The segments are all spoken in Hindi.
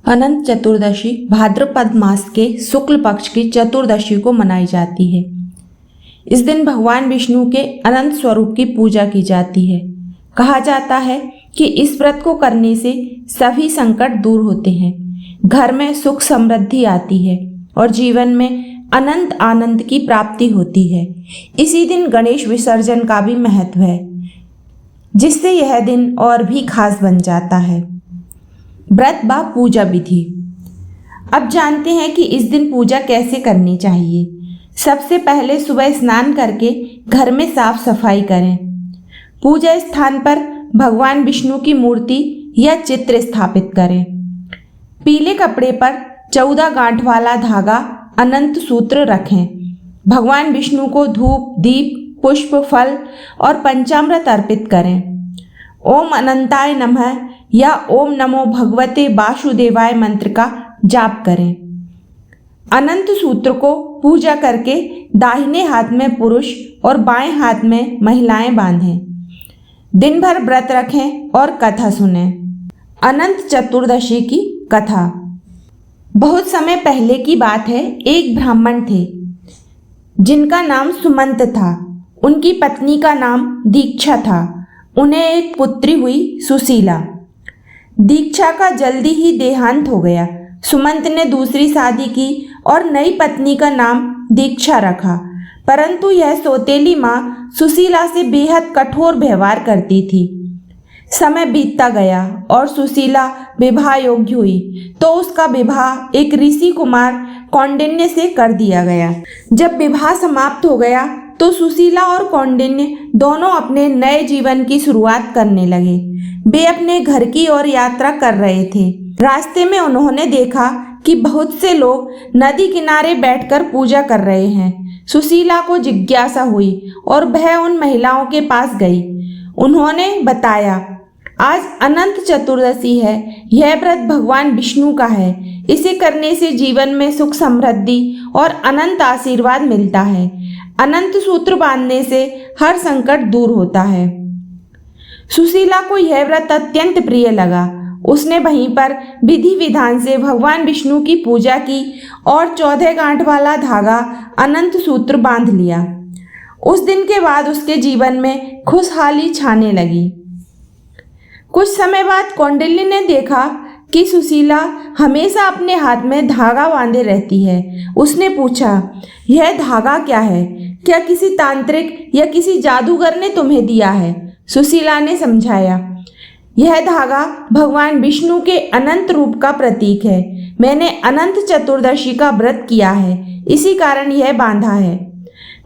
अनंत चतुर्दशी भाद्रपद मास के शुक्ल पक्ष की चतुर्दशी को मनाई जाती है। इस दिन भगवान विष्णु के अनंत स्वरूप की पूजा की जाती है। कहा जाता है कि इस व्रत को करने से सभी संकट दूर होते हैं, घर में सुख समृद्धि आती है और जीवन में अनंत आनंद की प्राप्ति होती है। इसी दिन गणेश विसर्जन का भी महत्व है, जिससे यह दिन और भी खास बन जाता है। व्रत व पूजा विधि। अब जानते हैं कि इस दिन पूजा कैसे करनी चाहिए। सबसे पहले सुबह स्नान करके घर में साफ सफाई करें। पूजा स्थान पर भगवान विष्णु की मूर्ति या चित्र स्थापित करें। पीले कपड़े पर 14 गांठ वाला धागा अनंत सूत्र रखें। भगवान विष्णु को धूप, दीप, पुष्प, फल और पंचामृत अर्पित करें। ओम अनंताय नमः या ओम नमो भगवते वासुदेवाय मंत्र का जाप करें। अनंत सूत्र को पूजा करके दाहिने हाथ में पुरुष और बाएं हाथ में महिलाएं बांधें। दिन भर व्रत रखें और कथा सुनें। अनंत चतुर्दशी की कथा। बहुत समय पहले की बात है, एक ब्राह्मण थे जिनका नाम सुमंत था। उनकी पत्नी का नाम दीक्षा था। उन्हें एक पुत्री हुई, सुशीला। दीक्षा का जल्दी ही देहांत हो गया। सुमंत ने दूसरी शादी की और नई पत्नी का नाम दीक्षा रखा, परंतु यह सौतेली माँ सुशीला से बेहद कठोर व्यवहार करती थी। समय बीतता गया और सुशीला विवाह योग्य हुई, तो उसका विवाह एक ऋषि कुमार कौंडिन्य से कर दिया गया। जब विवाह समाप्त हो गया तो सुशीला और कौंडिन्य दोनों अपने नए जीवन की शुरुआत करने लगे। वे अपने घर की ओर यात्रा कर रहे थे। रास्ते में उन्होंने देखा कि बहुत से लोग नदी किनारे बैठकर पूजा कर रहे हैं। सुशीला को जिज्ञासा हुई और वह उन महिलाओं के पास गई। उन्होंने बताया, आज अनंत चतुर्दशी है। यह व्रत भगवान विष्णु का है। इसे करने से जीवन में सुख समृद्धि और अनंत आशीर्वाद मिलता है। अनंत सूत्र बांधने से हर संकट दूर होता है। सुशीला को यह व्रत अत्यंत प्रिय लगा। उसने वहीं पर विधि विधान से भगवान विष्णु की पूजा की और 14 गांठ वाला धागा अनंत सूत्र बांध लिया। उस दिन के बाद उसके जीवन में खुशहाली छाने लगी। कुछ समय बाद कौंडिल्य ने देखा कि सुशीला हमेशा अपने हाथ में धागा बांधे रहती है। उसने पूछा, यह धागा क्या है? क्या किसी तांत्रिक या किसी जादूगर ने तुम्हें दिया है? सुशीला ने समझाया, यह धागा भगवान विष्णु के अनंत रूप का प्रतीक है। मैंने अनंत चतुर्दशी का व्रत किया है, इसी कारण यह बांधा है।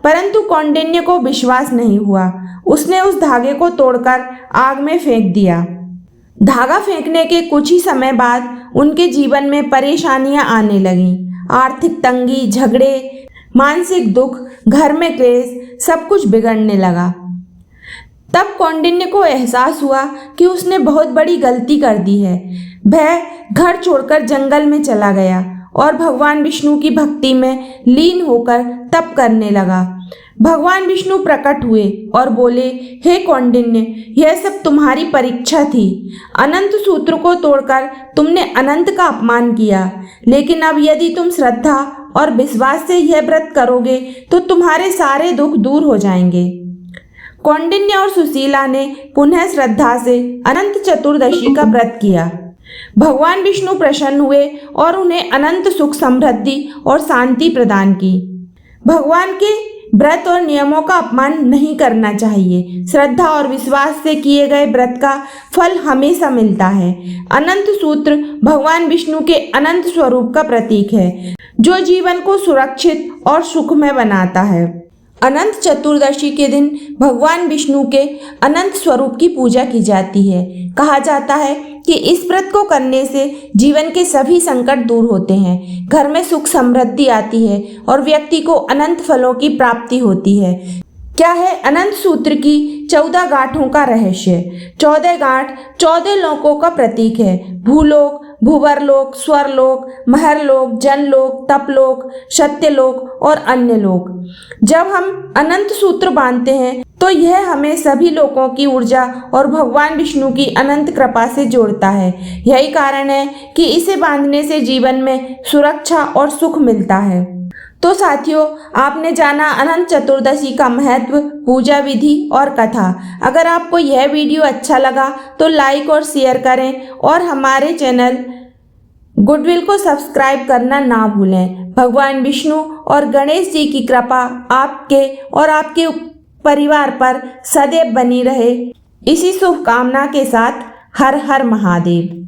परंतु कौंडिन्य को विश्वास नहीं हुआ। उसने उस धागे को तोड़कर आग में फेंक दिया। धागा फेंकने के कुछ ही समय बाद उनके जीवन में परेशानियां आने लगीं। आर्थिक तंगी, झगड़े, मानसिक दुख, घर में क्लेश, सब कुछ बिगड़ने लगा। तब कौंडिन्य को एहसास हुआ कि उसने बहुत बड़ी गलती कर दी है। वह घर छोड़कर जंगल में चला गया और भगवान विष्णु की भक्ति में लीन होकर तप करने लगा। भगवान विष्णु प्रकट हुए और बोले, हे कौंडिन्य, यह सब तुम्हारी परीक्षा थी। अनंत सूत्र को तोड़कर तुमने अनंत का अपमान किया, लेकिन अब यदि तुम श्रद्धा और विश्वास से यह व्रत करोगे तो तुम्हारे सारे दुख दूर हो जाएंगे। कौंडिन्य और सुशीला ने पुनः श्रद्धा से अनंत चतुर्दशी का व्रत किया। भगवान विष्णु प्रसन्न हुए और उन्हें अनंत सुख समृद्धि और शांति प्रदान की। भगवान के व्रत और नियमों का अपमान नहीं करना चाहिए। श्रद्धा और विश्वास से किए गए व्रत का फल हमेशा मिलता है। अनंत सूत्र भगवान विष्णु के अनंत स्वरूप का प्रतीक है, जो जीवन को सुरक्षित और सुखमय बनाता है। अनंत चतुर्दशी के दिन भगवान विष्णु के अनंत स्वरूप की पूजा की जाती है। कहा जाता है कि इस व्रत को करने से जीवन के सभी संकट दूर होते हैं, घर में सुख समृद्धि आती है और व्यक्ति को अनंत फलों की प्राप्ति होती है। क्या है अनंत सूत्र की 14 गांठों का रहस्य? 14 गांठ 14 लोकों का प्रतीक है। भूलोक, भूवरलोक, स्वरलोक, महरलोक, जनलोक, तपलोक, सत्यलोक और अन्य लोक। जब हम अनंत सूत्र बांधते हैं तो यह हमें सभी लोकों की ऊर्जा और भगवान विष्णु की अनंत कृपा से जोड़ता है। यही कारण है कि इसे बांधने से जीवन में सुरक्षा और सुख मिलता है। तो साथियों, आपने जाना अनंत चतुर्दशी का महत्व, पूजा विधि और कथा। अगर आपको यह वीडियो अच्छा लगा तो लाइक और शेयर करें और हमारे चैनल गुडविल को सब्सक्राइब करना ना भूलें। भगवान विष्णु और गणेश जी की कृपा आपके और आपके परिवार पर सदैव बनी रहे। इसी शुभकामना के साथ हर हर महादेव।